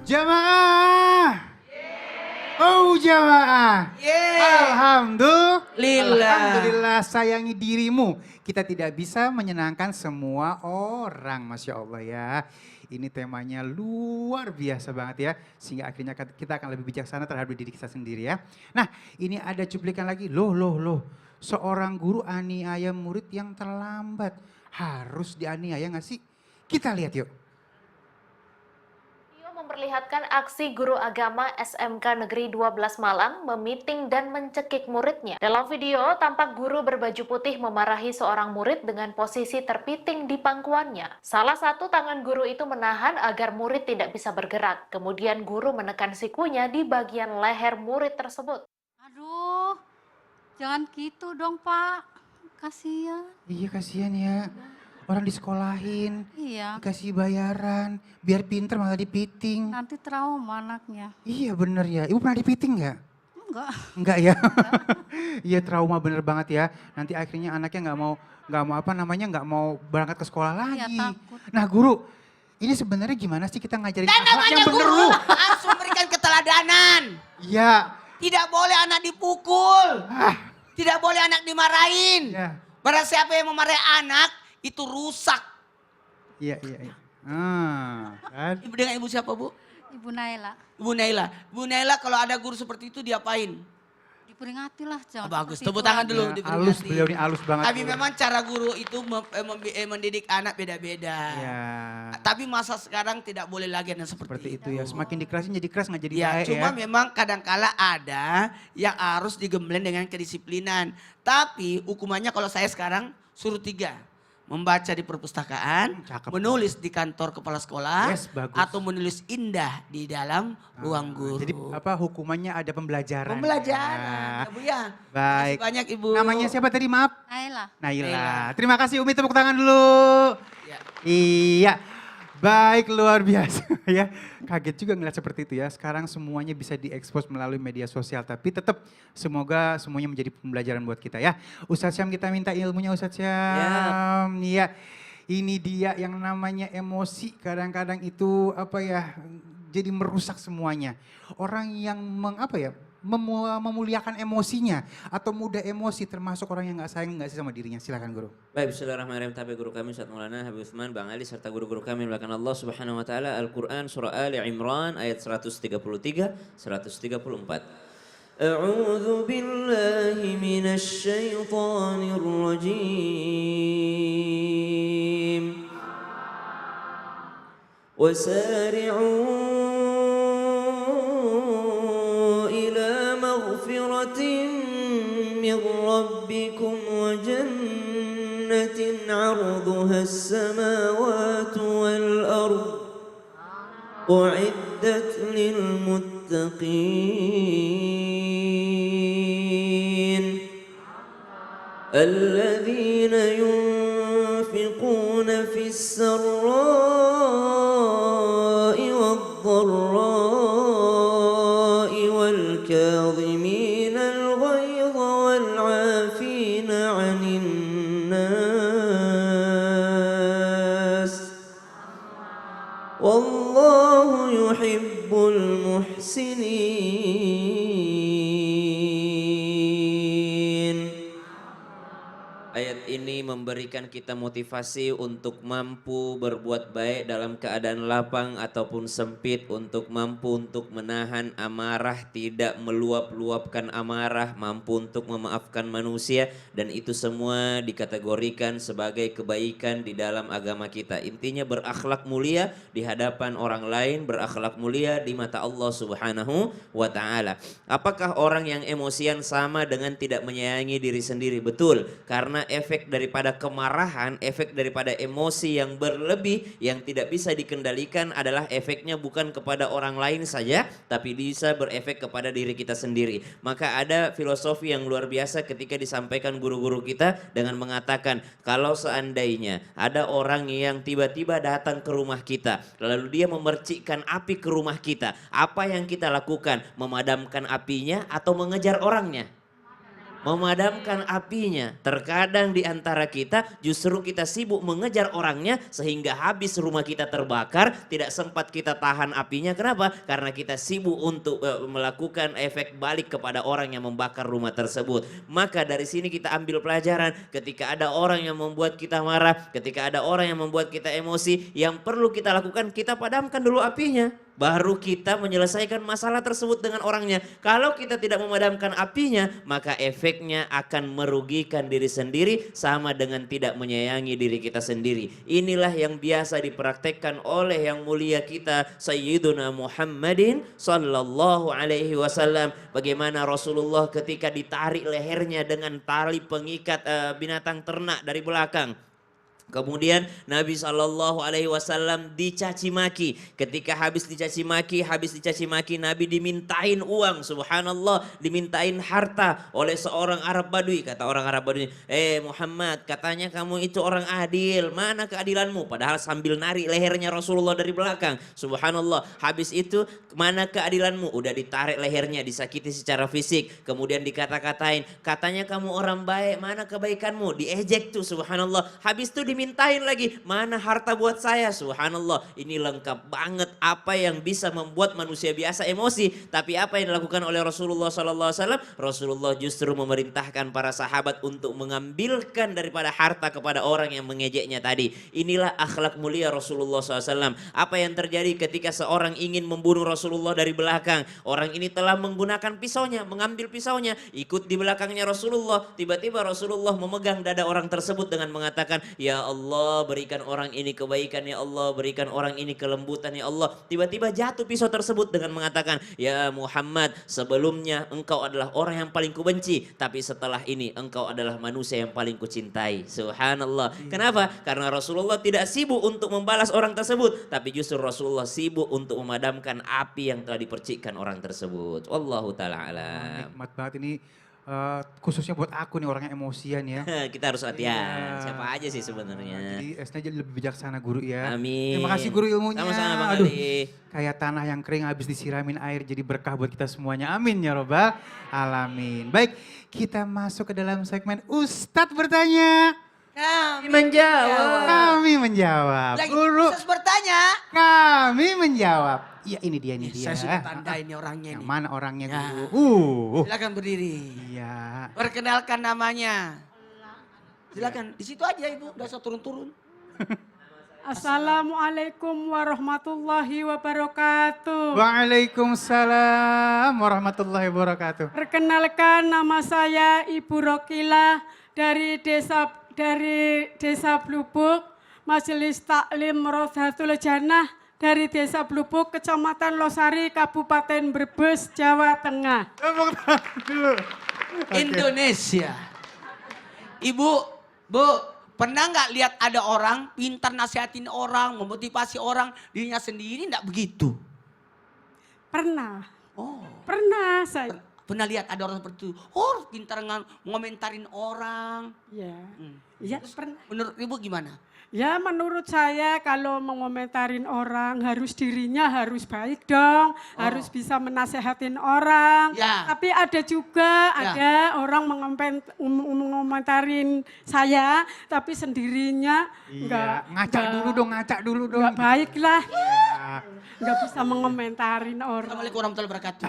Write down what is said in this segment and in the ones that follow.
Jamaah. Oh jamaah. Alhamdulillah sayangi dirimu. Kita tidak bisa menyenangkan semua orang, Masya Allah ya. Ini temanya luar biasa banget ya. Sehingga akhirnya kita akan lebih bijaksana terhadap diri kita sendiri ya. Nah ini ada cuplikan lagi. Loh. Seorang guru aniaya murid yang terlambat. Harus dianiaya gak sih? Kita lihat yuk. Memperlihatkan aksi guru agama SMK Negeri 12 Malang memiting dan mencekik muridnya. Dalam video, tampak guru berbaju putih memarahi seorang murid dengan posisi terpiting di pangkuannya. Salah satu tangan guru itu menahan agar murid tidak bisa bergerak. Kemudian guru menekan sikunya di bagian leher murid tersebut. Aduh, jangan gitu dong Pak, kasihan. Iya kasihan ya. Orang disekolahin, Iya. dikasih bayaran, biar pinter malah dipiting. Nanti trauma anaknya. Iya bener ya, ibu pernah dipiting nggak? Enggak ya? Iya trauma bener banget ya. Nanti akhirnya anaknya nggak mau berangkat ke sekolah lagi. Iya, takut. Nah guru, ini sebenarnya gimana sih kita ngajarin Dan akhlak yang bener guru lu? harus memberikan keteladanan. Iya. Tidak boleh anak dipukul. Tidak boleh anak dimarahin. Ya. Barang siapa yang memarahi anak, itu rusak. Iya. Kan? Ibu dengan ibu siapa bu? Ibu Naila. Ibu Naila. Ibu Naila kalau ada guru seperti itu diapain? Diperingati lah jangan. Bagus, seperti tepuk itu tangan lagi. dulu. Ya, Diperingati. halus beliau ini halus banget. Tapi memang cara guru itu mendidik anak beda-beda. Ya. Tapi masa sekarang tidak boleh lagi yang seperti Itu ya, semakin dikerasin jadi keras nggak jadi ya, baik cuma ya. memang kadangkala ada yang harus digembleng dengan kedisiplinan. Tapi hukumannya kalau saya sekarang suruh 3. Membaca di perpustakaan, Cakep. menulis di kantor kepala sekolah, Yes, bagus. atau menulis indah di dalam ruang guru. Jadi hukumannya ada pembelajaran. Pembelajaran, ya, Bu ya. Baik. Terima kasih banyak Ibu. Namanya siapa tadi maaf? Naila. Naila. Terima kasih Umi, tepuk tangan dulu. Ya. Iya. Baik, luar biasa ya. Kaget juga ngeliat seperti itu ya. Sekarang semuanya bisa diekspos melalui media sosial. Tapi tetap semoga semuanya menjadi pembelajaran buat kita ya. Ustadz Syam, kita minta ilmunya Ustadz Syam. Iya. Ini dia yang namanya emosi. Kadang-kadang itu jadi merusak semuanya. Orang yang memuliakan emosinya atau mudah emosi termasuk orang yang nggak sih sama dirinya. Silakan guru. Baik, bismillahirrahmanirrahim. Tapi guru kami Ustaz Maulana Habib Utsman, Bang Ali serta guru-guru kami melakukan Allah Subhanahu wa taala Al-Qur'an surah Ali Imran ayat 133 134. A'udzu billahi minasy syaithanir rajim. Wasari'u من ربكم وجنة عرضها السماوات والأرض أعدت للمتقين الذين ينفقون في السراء والضراء والكاظمين الغيظ والعافين عن الناس والله يحب المحسنين. Ayat ini memberikan kita motivasi untuk mampu berbuat baik dalam keadaan lapang ataupun sempit, untuk mampu untuk menahan amarah, tidak meluap-luapkan amarah, mampu untuk memaafkan manusia, dan itu semua dikategorikan sebagai kebaikan di dalam agama kita. Intinya berakhlak mulia di hadapan orang lain, berakhlak mulia di mata Allah Subhanahu wa taala. Apakah orang yang emosian sama dengan tidak menyayangi diri sendiri? Betul, karena efek daripada kemarahan, efek daripada emosi yang berlebih yang tidak bisa dikendalikan adalah efeknya bukan kepada orang lain saja, tapi bisa berefek kepada diri kita sendiri. Maka ada filosofi yang luar biasa ketika disampaikan guru-guru kita dengan mengatakan, kalau seandainya ada orang yang tiba-tiba datang ke rumah kita, lalu dia memercikkan api ke rumah kita, apa yang kita lakukan? Memadamkan apinya atau mengejar orangnya? memadamkan apinya. Terkadang di antara kita justru kita sibuk mengejar orangnya sehingga habis rumah kita terbakar, tidak sempat kita tahan apinya. Kenapa? Karena kita sibuk untuk melakukan efek balik kepada orang yang membakar rumah tersebut. Maka dari sini kita ambil pelajaran, ketika ada orang yang membuat kita marah, ketika ada orang yang membuat kita emosi, yang perlu kita lakukan, kita padamkan dulu apinya. Baru kita menyelesaikan masalah tersebut dengan orangnya. Kalau kita tidak memadamkan apinya, maka efeknya akan merugikan diri sendiri sama dengan tidak menyayangi diri kita sendiri. Inilah yang biasa dipraktekkan oleh yang mulia kita Sayyiduna Muhammadin sallallahu alaihi wasallam. Bagaimana Rasulullah ketika ditarik lehernya dengan tali pengikat binatang ternak dari belakang. Kemudian Nabi SAW dicaci maki. Ketika habis dicaci maki, Nabi dimintain uang, subhanallah, dimintain harta oleh seorang Arab Badui. Kata orang Arab Badui, Muhammad, katanya kamu itu orang adil, mana keadilanmu? Padahal sambil narik lehernya Rasulullah dari belakang, subhanallah. Habis itu, mana keadilanmu? Udah ditarik lehernya, disakiti secara fisik, kemudian dikata-katain, katanya kamu orang baik, mana kebaikanmu? Diejek tuh, subhanallah. Habis itu dimintain lagi, mana harta buat saya? Subhanallah, ini lengkap banget apa yang bisa membuat manusia biasa emosi. Tapi apa yang dilakukan oleh Rasulullah SAW? Rasulullah justru memerintahkan para sahabat untuk mengambilkan daripada harta kepada orang yang mengejeknya tadi. Inilah akhlak mulia Rasulullah SAW. Apa yang terjadi ketika seorang ingin membunuh Rasulullah dari belakang? Orang ini telah menggunakan pisaunya, mengambil pisaunya, ikut di belakangnya Rasulullah. Tiba-tiba Rasulullah memegang dada orang tersebut dengan mengatakan, ya Allah, berikan orang ini kebaikan, ya Allah, berikan orang ini kelembutan, ya Allah. Tiba-tiba jatuh pisau tersebut dengan mengatakan, ya Muhammad, sebelumnya engkau adalah orang yang paling kubenci, tapi setelah ini engkau adalah manusia yang paling kucintai. Subhanallah. Kenapa? Karena Rasulullah tidak sibuk untuk membalas orang tersebut, tapi justru Rasulullah sibuk untuk memadamkan api yang telah dipercikkan orang tersebut. Wallahu ta'ala alam. Nikmat banget ini. Khususnya buat aku nih orang yang emosian ya. Kita harus latihan. Iya. Siapa aja sih sebenarnya. Jadi Esna jadi lebih bijaksana guru ya. Amin. Terima kasih guru ilmunya. Sama-sama Bang Aduh, Ali. kayak tanah yang kering habis disiramin air jadi berkah buat kita semuanya. Amin ya robbal alamin. Baik, kita masuk ke dalam segmen Ustadz bertanya. Kami menjawab. Kami menjawab. Lagi Guru, Ustaz bertanya. kami menjawab. Iya ini dia, ini dia. Saya sudah tanda ini orangnya Yang nih. mana orangnya Ya. guru? Silakan berdiri. Iya. Perkenalkan namanya. Silakan, di situ aja Ibu, udah usah turun-turun. Assalamualaikum warahmatullahi wabarakatuh. Waalaikumsalam warahmatullahi wabarakatuh. Perkenalkan, nama saya Ibu Rokila dari desa Blubuk, Majelis Taklim Rodatul Jannah dari Desa Blubuk, Kecamatan Losari, Kabupaten Brebes, Jawa Tengah. Tepuk tangan dulu. Oke. Indonesia. Ibu, Bu, pernah nggak lihat ada orang pintar nasihatin orang, memotivasi orang, dirinya sendiri enggak begitu? Pernah, Oh, pernah saya. pernah lihat ada orang seperti itu. Oh, pintar ngomentarin orang. Ya, Hmm. ya pernah. Menurut Ibu gimana? Ya menurut saya kalau mengomentarin orang dirinya harus baik dong, harus bisa menasehatin orang. Ya. Tapi ada juga Ya. ada orang mengomentarin saya, tapi sendirinya Iya, ngaca dulu dong. nggak baik lah, Ya. nggak bisa mengomentarin orang. Assalamualaikum warahmatullahi wabarakatuh.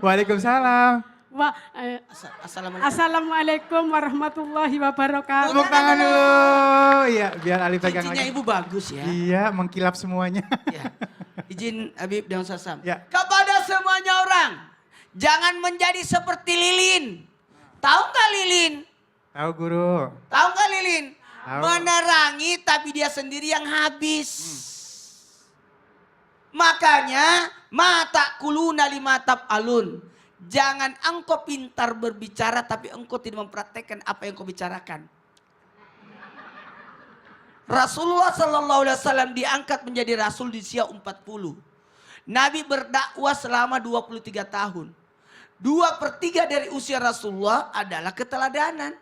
Waalaikumsalam. Wah, Assalamualaikum. Assalamualaikum warahmatullahi wabarakatuh. Tepuk tangan dulu. Iya, biar Ali pegang Cincinnya lagi. Ibu bagus ya. Iya, mengkilap semuanya. Ya. Izin Habib dan Sasam. Ya. Kepada semuanya orang, jangan menjadi seperti lilin. Tahu nggak lilin? Tahu guru. Tahu nggak lilin? Tahu. Menerangi tapi dia sendiri yang habis. Makanya mata kuluna lima tab alun. Jangan engkau pintar berbicara tapi engkau tidak mempraktekkan apa yang kau bicarakan. Rasulullah SAW diangkat menjadi rasul di usia 40. Nabi berdakwah selama 23 tahun. 2/3 dari usia Rasulullah adalah keteladanan.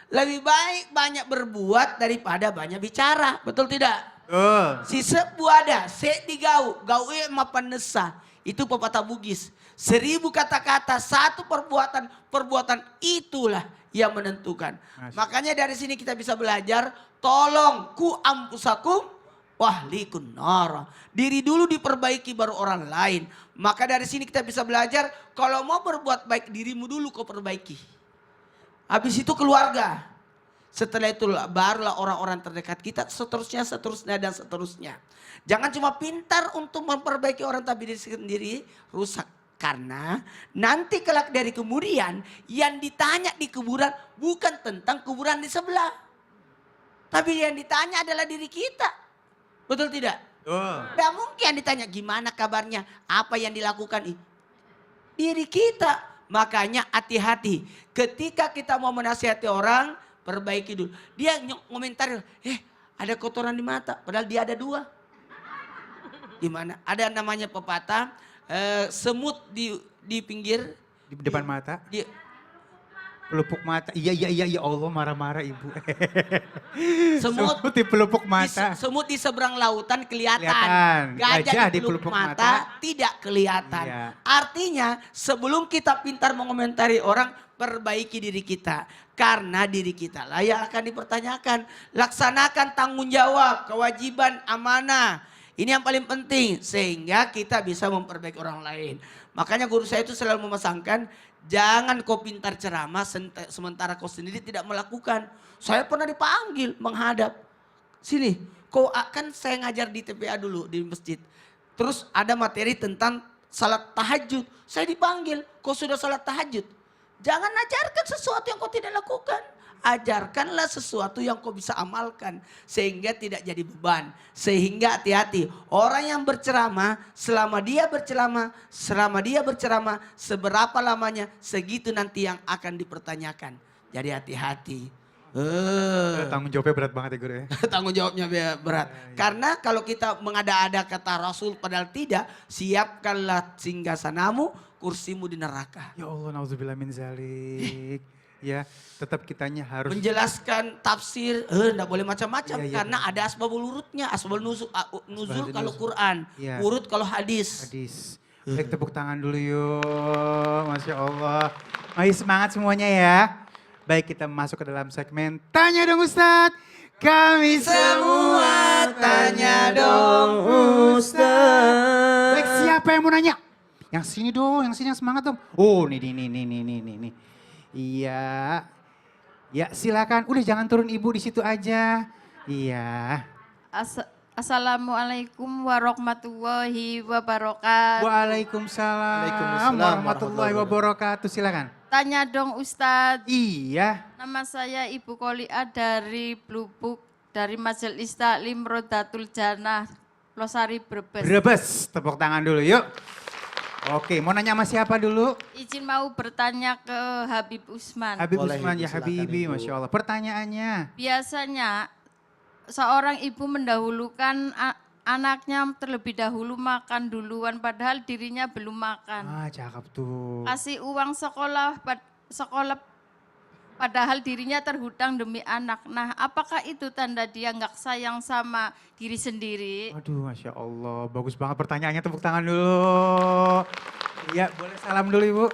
Lebih baik banyak berbuat daripada banyak bicara. Betul tidak? Tuh. Si sebuada, se digau, gawe mapan nesa. Itu pepatah Bugis. 1000 kata-kata, satu perbuatan itulah yang menentukan. Makanya dari sini kita bisa belajar, tolong ku ampusakum wahlikun nara. Diri dulu diperbaiki baru orang lain. Maka dari sini kita bisa belajar, kalau mau berbuat baik dirimu dulu kau perbaiki. Habis itu keluarga. Setelah itu barulah orang-orang terdekat kita, seterusnya dan seterusnya. Jangan cuma pintar untuk memperbaiki orang tapi diri sendiri rusak. Karena nanti kelak dari kemudian yang ditanya di kuburan bukan tentang kuburan di sebelah. Tapi yang ditanya adalah diri kita. Betul tidak? Tidak mungkin ditanya gimana kabarnya, apa yang dilakukan. Diri kita. Makanya hati-hati ketika kita mau menasihati orang, perbaiki dulu. Dia ngomentari, ada kotoran di mata, padahal dia ada 2. Gimana? Ada namanya pepatah, semut di pinggir. Di depan mata. Pelupuk mata. Iya Allah marah-marah ibu. Semut di pelupuk mata. Semut di seberang lautan kelihatan. Gajah di pelupuk mata tidak kelihatan. Iya. Artinya sebelum kita pintar mengomentari orang, perbaiki diri kita. Karena diri kita lah yang akan dipertanyakan. Laksanakan tanggung jawab, kewajiban, amanah. Ini yang paling penting sehingga kita bisa memperbaiki orang lain. Makanya guru saya itu selalu memasangkan, jangan kau pintar ceramah sementara kau sendiri tidak melakukan. Saya pernah dipanggil menghadap. Sini, kan saya ngajar di TPA dulu di masjid. Terus ada materi tentang salat tahajud. Saya dipanggil, kau sudah salat tahajud. Jangan ajarkan sesuatu yang kau tidak lakukan. Ajarkanlah sesuatu yang kau bisa amalkan. Sehingga tidak jadi beban. Sehingga hati-hati. Orang yang berceramah, selama dia berceramah, seberapa lamanya, segitu nanti yang akan dipertanyakan. Jadi hati-hati. Tanggung jawabnya berat banget ya guru ya. Tanggung jawabnya berat. Karena kalau kita mengada-ada kata Rasul padahal tidak, siapkanlah singgasanamu, kursimu di neraka. Ya Allah, nauzubillah min zalik. Ya, tetap kitanya harus menjelaskan tafsir, enggak boleh macam-macam Iya, karena ada asbabul urutnya, asbabul nuzul kalau Quran, Iya. urut kalau hadis. Baik, tepuk tangan dulu yuk. Masya Allah. Mari semangat semuanya ya. Baik, kita masuk ke dalam segmen Tanya Dong Ustadz. Kami semua tanya dong Ustadz. Baik, siapa yang mau nanya? Yang sini dong, yang sini yang semangat dong. Oh, nih. Iya. Ya, silakan. Udah jangan turun ibu di situ aja. Iya. Assalamualaikum warahmatullahi wabarakatuh. Waalaikumsalam warahmatullahi wabarakatuh. Silakan. Tanya dong Ustadz. Iya. Nama saya Ibu Kolia dari Blubuk, dari Majelis Taklim Rodatul Jannah, Losari Brebes. Brebes. Tepuk tangan dulu yuk. Oke, mau nanya sama siapa dulu? Izin mau bertanya ke Habib Usman. Habib Boleh, Usman Ibu, ya silakan, Habibi, Ibu. Masya Allah. Pertanyaannya. Biasanya seorang ibu mendahulukan anaknya terlebih dahulu makan duluan padahal dirinya belum makan. Ah, cakep tuh. Kasih uang sekolah padahal dirinya terhutang demi anak. Nah, apakah itu tanda dia nggak sayang sama diri sendiri? Aduh, Masya Allah. Bagus banget pertanyaannya, tepuk tangan dulu. Iya, boleh salam dulu Ibu.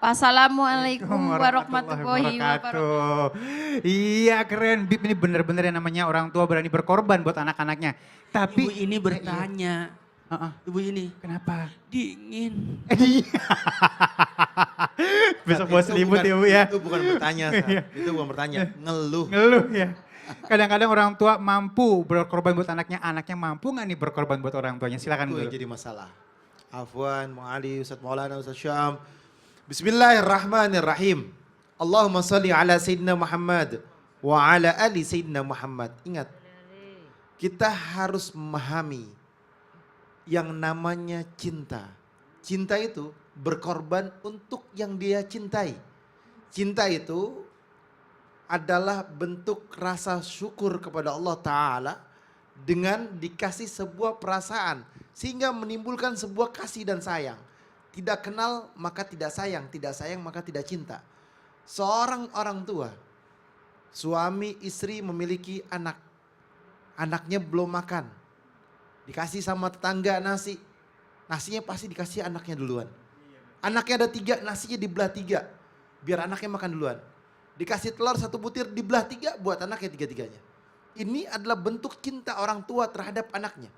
Wassalamualaikum warahmatullahi wabarakatuh. Iya, keren. Bib ini bener-bener yang namanya orang tua berani berkorban buat anak-anaknya. Ibu Tapi, ini bertanya, ibu ini kenapa? dingin. Besok bawa selimut ya Bu ya. Itu bukan bertanya, Sa. Itu bukan bertanya, ngeluh. Ngeluh ya. Kadang-kadang orang tua mampu berkorban buat anaknya mampu nggak nih berkorban buat orang tuanya? Silakan Itu dulu. yang jadi masalah. Afwan, Bang Ali, Ustaz Maulana, Ustaz Syam. Bismillahirrahmanirrahim. Allahumma salli ala Sayyidina Muhammad wa ala ali Sayyidina Muhammad. Ingat, kita harus memahami yang namanya cinta. Cinta itu berkorban untuk yang dia cintai. Cinta itu adalah bentuk rasa syukur kepada Allah Ta'ala dengan dikasih sebuah perasaan sehingga menimbulkan sebuah kasih dan sayang. Tidak kenal maka tidak sayang maka tidak cinta. Seorang orang tua, suami istri memiliki anak, anaknya belum makan, dikasih sama tetangga nasi nasinya pasti dikasih anaknya duluan. Anaknya ada 3, nasinya dibelah 3. Biar anaknya makan duluan. Dikasih telur 1 butir, dibelah 3 buat anaknya 3-3-nya. Ini adalah bentuk cinta orang tua terhadap anaknya.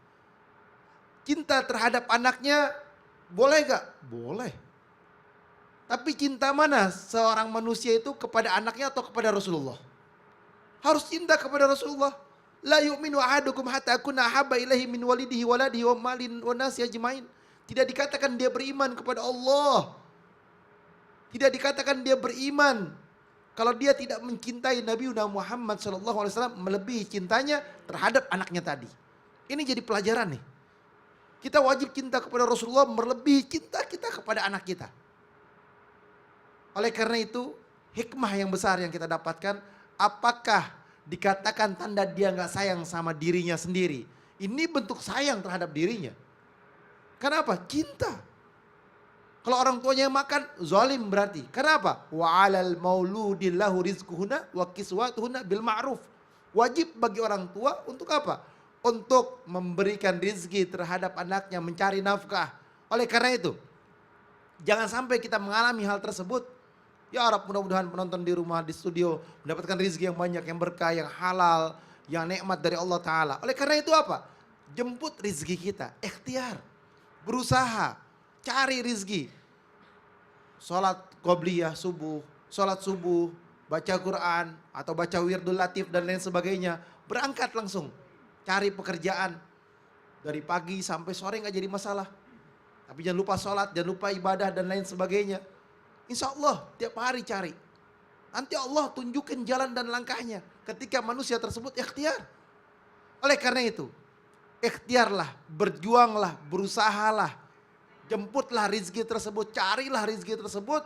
Cinta terhadap anaknya boleh gak? Boleh. Tapi cinta mana seorang manusia itu kepada anaknya atau kepada Rasulullah? Harus cinta kepada Rasulullah. La yu'minu ahadukum hatta akuna ahabba ilaihi min walidihi waladihi wa malin wa nasi ajmain. Tidak dikatakan dia beriman kepada Allah. Tidak dikatakan dia beriman kalau dia tidak mencintai Nabi Muhammad SAW melebihi cintanya terhadap anaknya tadi. Ini jadi pelajaran nih. Kita wajib cinta kepada Rasulullah melebihi cinta kita kepada anak kita. Oleh karena itu, hikmah yang besar yang kita dapatkan, apakah dikatakan tanda dia nggak sayang sama dirinya sendiri? Ini bentuk sayang terhadap dirinya. Kenapa? Cinta. Kalau orang tuanya yang makan, zalim berarti. Kenapa? Wa 'alal mauludi lahu rizquhunna wa kiswatuhunna bil ma'ruf. Wajib bagi orang tua untuk apa? Untuk memberikan rizki terhadap anaknya, mencari nafkah. Oleh karena itu, jangan sampai kita mengalami hal tersebut. Ya Rabb, mudah-mudahan penonton di rumah, di studio mendapatkan rizki yang banyak, yang berkah, yang halal, yang nikmat dari Allah Ta'ala. Oleh karena itu apa? Jemput rizki kita, ikhtiar, berusaha, cari rizki. Sholat qobliyah subuh, sholat subuh, baca Quran, atau baca wirdul latif dan lain sebagainya. Berangkat langsung, cari pekerjaan. Dari pagi sampai sore gak jadi masalah. Tapi jangan lupa sholat, jangan lupa ibadah dan lain sebagainya. Insya Allah tiap hari cari. Nanti Allah tunjukin jalan dan langkahnya. Ketika manusia tersebut ikhtiar. Oleh karena itu, ikhtiarlah, berjuanglah, berusahalah. Jemputlah rizki tersebut, carilah rizki tersebut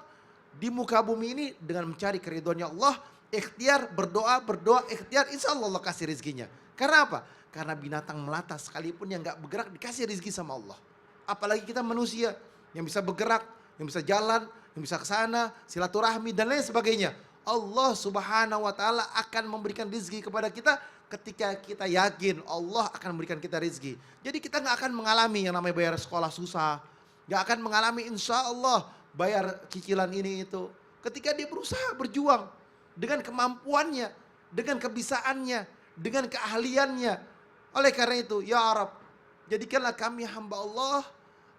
di muka bumi ini dengan mencari keridhoannya Allah. Ikhtiar, berdoa, ikhtiar, insya Allah Allah kasih rizkinya. Karena apa? Karena binatang melata sekalipun yang gak bergerak dikasih rizki sama Allah. Apalagi kita manusia yang bisa bergerak, yang bisa jalan, yang bisa ke sana, silaturahmi dan lain sebagainya. Allah Subhanahu wa taala akan memberikan rizki kepada kita ketika kita yakin Allah akan memberikan kita rizki. Jadi kita gak akan mengalami yang namanya bayar sekolah susah. Gak akan mengalami insya Allah bayar cicilan ini itu. Ketika dia berusaha berjuang dengan kemampuannya, dengan kebisaannya, dengan keahliannya. Oleh karena itu, ya Rabb, jadikanlah kami hamba Allah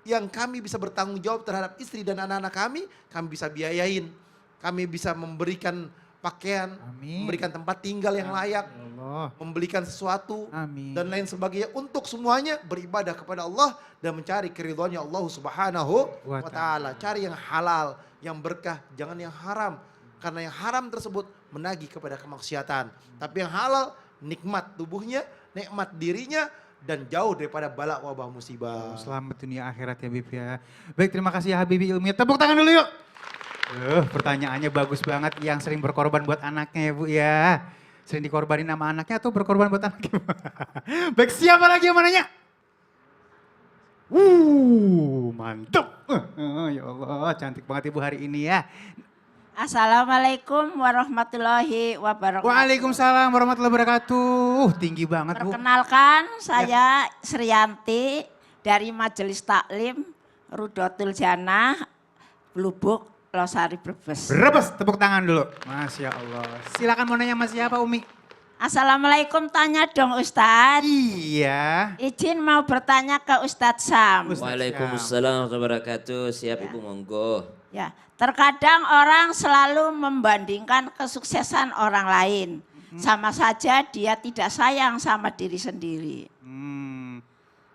yang kami bisa bertanggung jawab terhadap istri dan anak-anak kami bisa biayain, kami bisa memberikan pakaian, Amin. memberikan tempat tinggal yang layak, Allah. membelikan sesuatu Amin. dan lain sebagainya untuk semuanya beribadah kepada Allah dan mencari keridhoannya Allah Subhanahu wa taala. Cari yang halal, yang berkah, jangan yang haram. Karena yang haram tersebut menagih kepada kemaksiatan. Tapi yang halal nikmat tubuhnya, nikmat dirinya dan jauh daripada bala wabah musibah. Selamat dunia akhirat ya Habib ya. Baik, terima kasih ya Habibie ilmunya. Tepuk tangan dulu yuk. Pertanyaannya bagus banget. Yang sering berkorban buat anaknya ya Bu ya. Sering dikorbanin sama anaknya atau berkorban buat anaknya? Baik, siapa lagi yang mau nanya? Mantap. Ya Allah, cantik banget Ibu hari ini ya. Assalamualaikum warahmatullahi wabarakatuh. Waalaikumsalam warahmatullahi wabarakatuh. Tinggi banget Bu. Perkenalkan, saya Sriyanti dari Majelis Taklim Rudotul Janah, Blubuk, Losari, Brebes. Brebes, tepuk tangan dulu. Masya Allah. Silakan mau nanya sama siapa Umi? Assalamualaikum, tanya dong Ustadz. Iya. Izin mau bertanya ke Ustadz Sam. Waalaikumsalam warahmatullahi wabarakatuh. Siap Ibu, monggo. Ya, terkadang orang selalu membandingkan kesuksesan orang lain. Sama saja dia tidak sayang sama diri sendiri.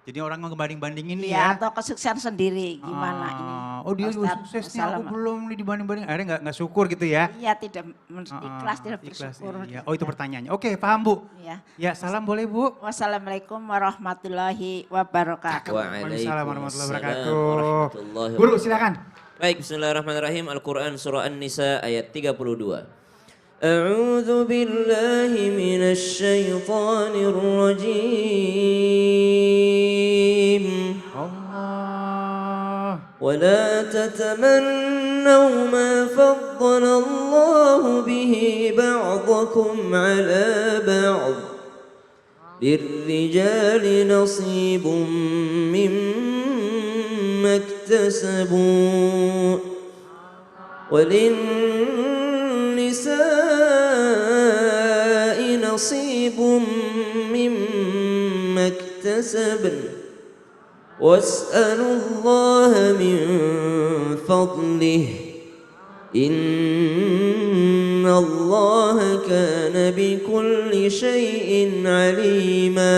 Jadi orang ngebanding-bandingin nih Ya, ya. atau kesuksesan sendiri gimana ini? Oh dia juga Ustadz, suksesnya, aku assalamu- belum nih dibanding-banding. Akhirnya nggak syukur gitu ya. Iya, tidak ikhlas, tidak Ikhlas, bersyukur. iya. Oh itu pertanyaannya. Oke, paham Bu. Ya. Ya, salam boleh Bu. Wassalamualaikum warahmatullahi wabarakatuh. Waalaikumsalam warahmatullahi wabarakatuh. warahmatullahi Guru silakan. Baik, bismillahirrahmanirrahim. Al-Quran surah An-Nisa ayat 32. A'udzu billahi minasy syaithanir rajim. Allah. ولا تتمنوا ما فضل الله به بعضكم على بعض للرجال نصيب مما اكتسبوا وللنساء نصيب مما اكتسبن واسألوا الله من فضله إن الله كان بكل شيء عليما.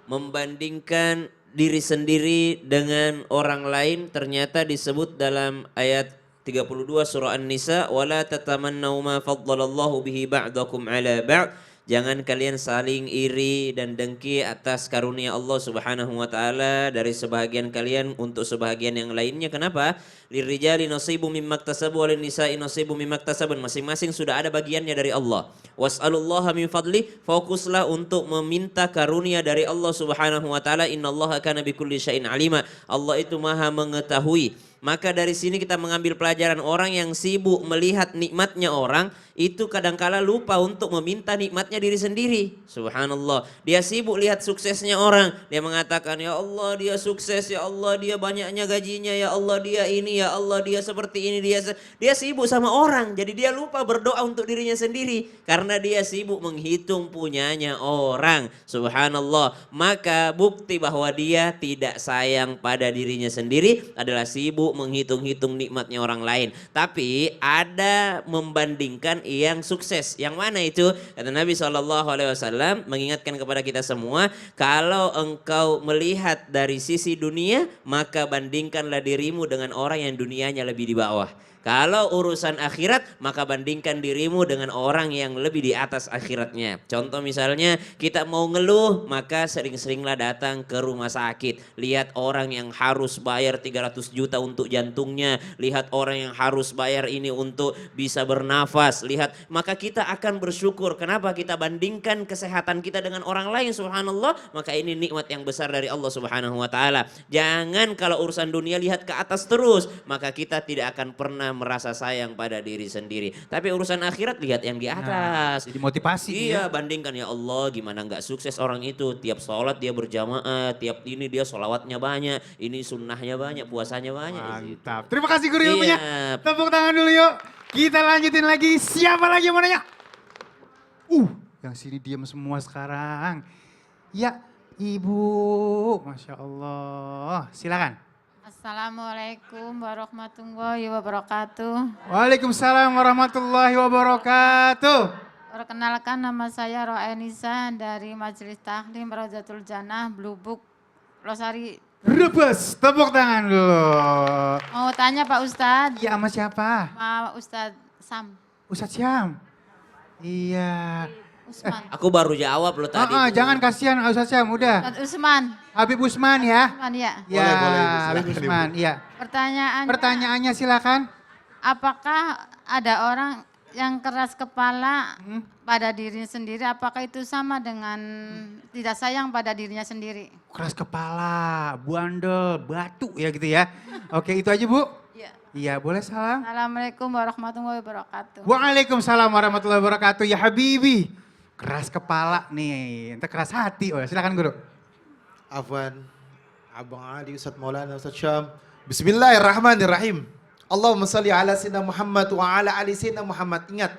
Membandingkan diri sendiri dengan orang lain ternyata disebut dalam ayat 32 surah An-Nisa, wala tatamannaw ma faddalallahu bihi ba'dakum ala ba'd. Jangan kalian saling iri dan dengki atas karunia Allah Subhanahu wa taala dari sebahagian kalian untuk sebahagian yang lainnya. Kenapa? Lirijali nasibu mimma iktasabu walin nisa'i nasibu mimma iktasabun. Masing-masing sudah ada bagiannya dari Allah. Was'alullaha min fadli, fokuslah untuk meminta karunia dari Allah Subhanahu wa taala. Innallaha kana bikulli syai'in alima. Allah itu Maha mengetahui. Maka dari sini kita mengambil pelajaran, orang yang sibuk melihat nikmatnya orang itu kadangkala lupa untuk meminta nikmatnya diri sendiri. Subhanallah. Dia sibuk lihat suksesnya orang. Dia mengatakan, ya Allah dia sukses, ya Allah dia banyaknya gajinya, ya Allah dia ini, ya Allah dia seperti ini. Dia sibuk sama orang. Jadi dia lupa berdoa untuk dirinya sendiri. Karena dia sibuk menghitung punyanya orang. Subhanallah. Maka bukti bahwa dia tidak sayang pada dirinya sendiri adalah sibuk menghitung-hitung nikmatnya orang lain. Tapi ada membandingkan yang sukses. Yang mana itu? Kata Nabi SAW mengingatkan kepada kita semua, kalau engkau melihat dari sisi dunia, maka bandingkanlah dirimu dengan orang yang dunianya lebih di bawah. Kalau urusan akhirat, maka bandingkan dirimu dengan orang yang lebih di atas akhiratnya. Contoh misalnya, kita mau ngeluh, maka sering-seringlah datang ke rumah sakit. Lihat orang yang harus bayar 300 juta untuk jantungnya. Lihat orang yang harus bayar ini untuk bisa bernafas. Lihat, maka kita akan bersyukur. Kenapa? Kita bandingkan kesehatan kita dengan orang lain, subhanallah. Maka ini nikmat yang besar dari Allah Subhanahu wa taala. Jangan kalau urusan dunia lihat ke atas terus, maka kita tidak akan pernah merasa sayang pada diri sendiri. Tapi urusan akhirat lihat yang di atas. Jadi motivasi. Iya, bandingkan, ya Allah gimana nggak sukses orang itu. Tiap sholat dia berjamaah, tiap ini dia sholawatnya banyak, ini sunnahnya banyak, puasanya banyak. Mantap. Terima kasih guru Iya. ilmunya. Tepuk tangan dulu yuk. Kita lanjutin lagi. Siapa lagi yang mau nanya? Yang sini diam semua sekarang. Ya, Ibu. Masya Allah. Silakan. Assalamualaikum warahmatullahi wabarakatuh. Waalaikumsalam warahmatullahi wabarakatuh. Perkenalkan, nama saya Roenisa dari Majelis Taklim Raudatul Jannah, Blubuk, Losari. Rebus, tepuk tangan dulu. Mau tanya Pak Ustadz? Iya, sama siapa? Sama Ustadz Sam. Ustadz Syam. Iya. Usman. Aku baru jawab loh tadi. Jangan kasihan Ustadz Syam, udah. Ustadz Usman. Habib Usman ya. Usman ya. Ya, Boleh, Ibu. Habib Silakan, Usman, iya. Pertanyaannya silakan. Apakah ada orang yang keras kepala pada dirinya sendiri? Apakah itu sama dengan tidak sayang pada dirinya sendiri? Keras kepala, bandel, batu ya gitu ya. Oke, itu aja Bu. Iya. Iya, boleh salam. Assalamualaikum warahmatullahi wabarakatuh. Waalaikumsalam warahmatullahi wabarakatuh. Ya Habibi. Keras kepala nih, ente keras hati. Oh, silakan guru. Afwan, Abang Ali, Ustadz Maulana, Ustadz Syam. Bismillahirrahmanirrahim. Allahumma salli ala Sayyidina Muhammad wa ala ali Sayyidina Muhammad. Ingat,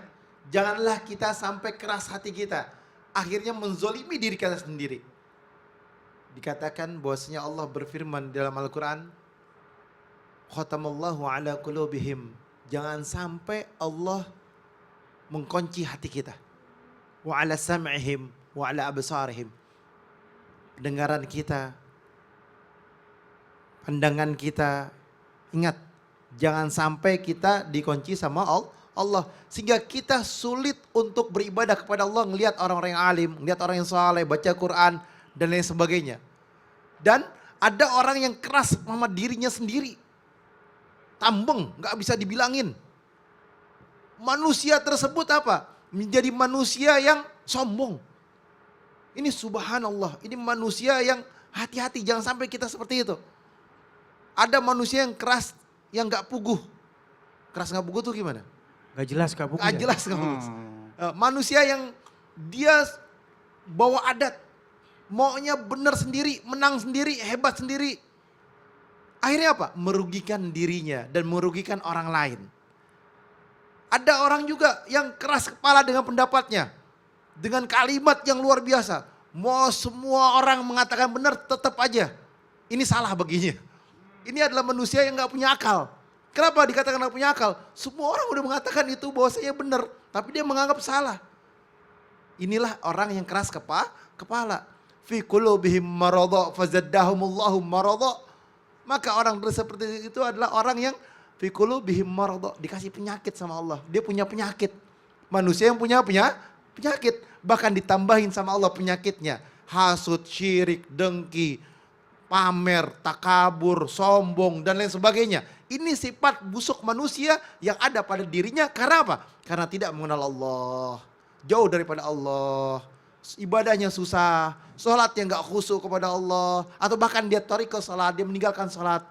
janganlah kita sampai keras hati kita. Akhirnya menzolimi diri kita sendiri. Dikatakan bahwasanya Allah berfirman dalam Al-Quran, Khatamallahu ala qulubihim. Jangan sampai Allah mengkunci hati kita. Wa ala sam'ihim wa ala absarihim. Pendengaran kita, pandangan kita, ingat, jangan sampai kita dikunci sama Allah. Sehingga kita sulit untuk beribadah kepada Allah, ngelihat orang-orang yang alim, ngelihat orang yang saleh, baca Quran, dan lain sebagainya. Dan ada orang yang keras sama dirinya sendiri. Tambeng, gak bisa dibilangin. Manusia tersebut apa? Menjadi manusia yang sombong. Ini subhanallah, ini manusia yang hati-hati, jangan sampai kita seperti itu. Ada manusia yang keras, yang gak puguh. Keras gak puguh tuh gimana? Gak jelas Kak Bu. Gak jelas gak puguh. Manusia yang dia bawa adat. Maunya benar sendiri, menang sendiri, hebat sendiri. Akhirnya apa? Merugikan dirinya dan merugikan orang lain. Ada orang juga yang keras kepala dengan pendapatnya. Dengan kalimat yang luar biasa. Mau semua orang mengatakan benar, tetap aja. Ini salah baginya. Ini adalah manusia yang gak punya akal. Kenapa dikatakan gak punya akal? Semua orang udah mengatakan itu bahwasanya benar. Tapi dia menganggap salah. Inilah orang yang keras kepala. Fi qulubihim maradha fazaddahumullahu maradha. Maka orang seperti itu adalah orang yang fi qulubihim maradha, dikasih penyakit sama Allah. Dia punya penyakit. Manusia yang punya penyakit, bahkan ditambahin sama Allah penyakitnya. Hasud, syirik, dengki, pamer, takabur, sombong dan lain sebagainya. Ini sifat busuk manusia yang ada pada dirinya karena apa? Karena tidak mengenal Allah. Jauh daripada Allah. Ibadahnya susah, sholat yang gak khusyuk kepada Allah, atau bahkan dia tarikah sholat, dia meninggalkan sholat.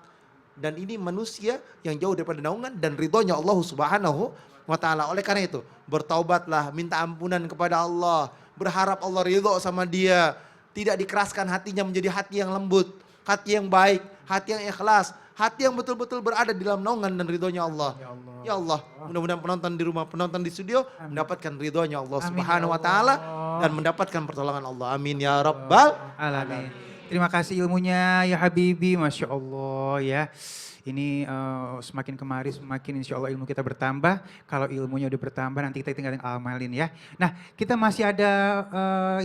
Dan ini manusia yang jauh daripada naungan dan ridhonya Allah Subhanahu wa ta'ala. Oleh karena itu, bertaubatlah, minta ampunan kepada Allah, berharap Allah ridho sama dia, tidak dikeraskan hatinya menjadi hati yang lembut, hati yang baik, hati yang ikhlas, hati yang betul-betul berada di dalam naungan dan ridhonya Allah. Ya Allah, mudah-mudahan penonton di rumah, penonton di studio mendapatkan ridhonya Allah Subhanahu wa ta'ala dan mendapatkan pertolongan Allah. Amin ya rabbal Alamin. Terima kasih ilmunya ya Habibi, Masya Allah ya. Ini semakin kemari semakin insya Allah ilmu kita bertambah. Kalau ilmunya udah bertambah nanti kita tinggal amalin ya. Nah kita masih ada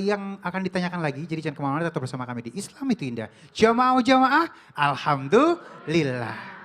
yang akan ditanyakan lagi. Jadi jangan kemana-mana, tetap bersama kami di Islam itu Indah. Jamaah, alhamdulillah.